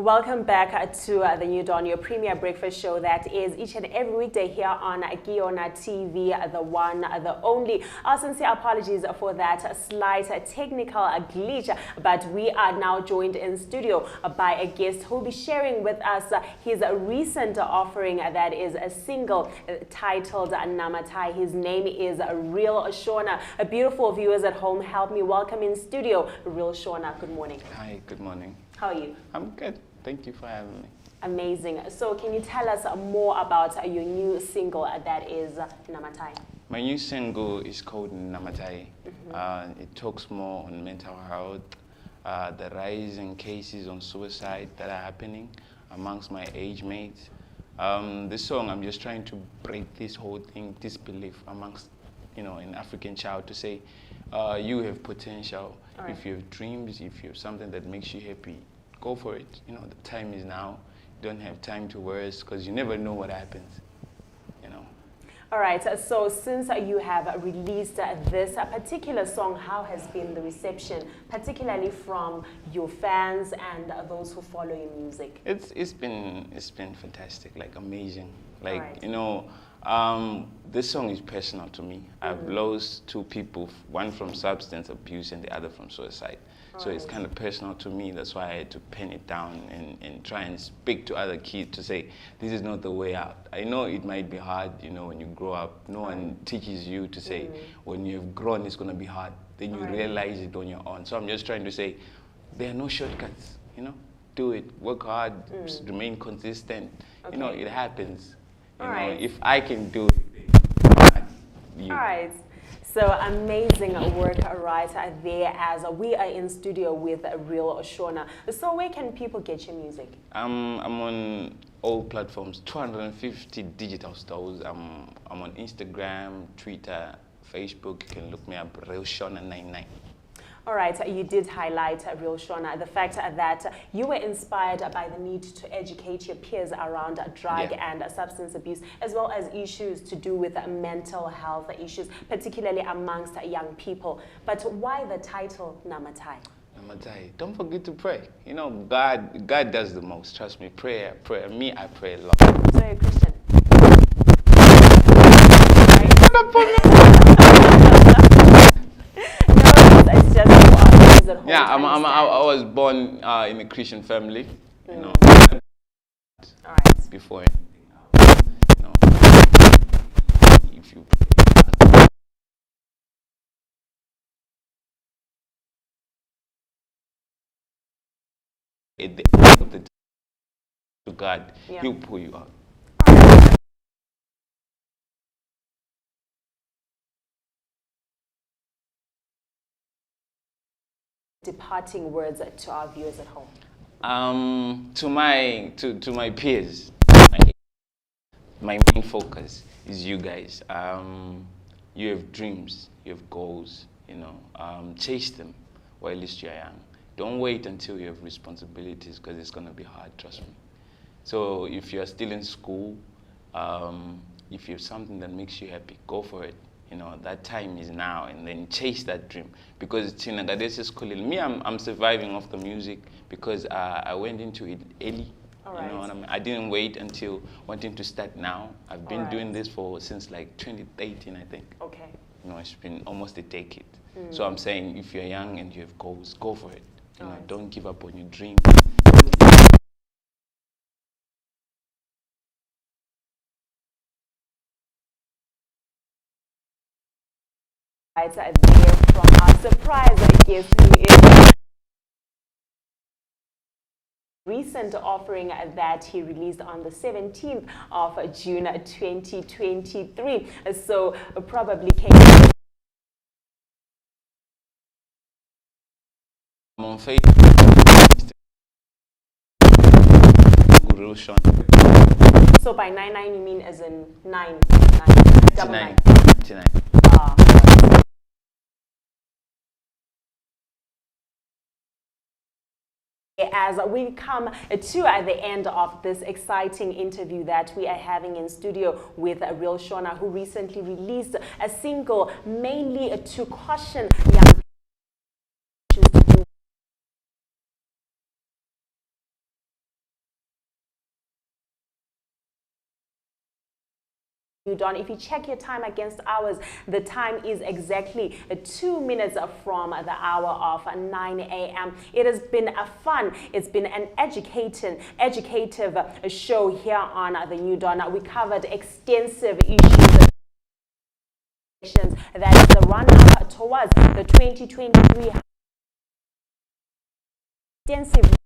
Welcome back to the New Dawn, your premier breakfast show that is each and every weekday here on Keyona TV, the one, the only. Our sincere apologies for that slight technical glitch, but we are now joined in studio by a guest who will be sharing with us his recent offering that is a single titled Namatai. His name is Real Shona. Beautiful viewers at home, help me welcome in studio Real Shona. Good morning. Hi, good morning. How are you? I'm good. Thank you for having me. Amazing. So can you tell us more about your new single that is Namatai? My new single is called Namatai. It talks more on mental health, the rising cases on suicide that are happening amongst my age mates. This song, I'm just trying to break this whole thing, disbelief amongst, an African child to say, you have potential. Right. If you have dreams, if you have something that makes you happy, go for it. The time is now. You don't have time to worry because you never know what happens. All right. So since you have released this particular song, how has been the reception, particularly from your fans and those who follow your music? It's been fantastic, like amazing. Like right. This song is personal to me. I've lost two people, one from substance abuse and the other from suicide. So it's kind of personal to me. That's why I had to pen it down and try and speak to other kids to say, this is not the way out. I know it might be hard, when you grow up. No one teaches you to say, when you've grown, it's going to be hard. Then you realize it on your own. So I'm just trying to say, there are no shortcuts, Do it, work hard, remain consistent. Okay. It happens. If I can do it, you. All right. So amazing work right there as we are in studio with Real Shona. So where can people get your music? I'm on all platforms, 250 digital stores. I'm on Instagram, Twitter, Facebook. You can look me up, Real Shona 99. All right, you did highlight, Real Shona, the fact that you were inspired by the need to educate your peers around drug and substance abuse, as well as issues to do with mental health issues, particularly amongst young people. But why the title Namatai? Namatai. Don't forget to pray. God does the most. Trust me. Prayer. Me, I pray a lot. So you're a Christian? Yeah, I was born in a Christian family, All right. Before, if you at the end of the day to God, He'll pull you out. Departing words to our viewers at home? To my peers, my main focus is you guys. You have dreams, you have goals, chase them while at least you're young. Don't wait until you have responsibilities because it's going to be hard, trust me. So if you're still in school, if you have something that makes you happy, go for it. That time is now, and then chase that dream. Because me, I'm surviving off the music because I went into it early. I didn't wait until wanting to start now. I've been doing this since like 2018, I think. Okay. It's been almost a decade. So I'm saying, if you're young and you have goals, go for it. Don't give up on your dream. There from our surprise guest who is recent offering that he released on the 17th of June 2023. So probably came on Facebook. So by 99 you mean as in 9? 99. As we come to the end of this exciting interview that we are having in studio with Real Shona, who recently released a single mainly to caution young Don. If you check your time against ours, the time is exactly 2 minutes from the hour of 9 a.m. It has been a fun, it's been an educative show here on the New Dawn. We covered extensive issues. That is the run-up towards the 2023 extensive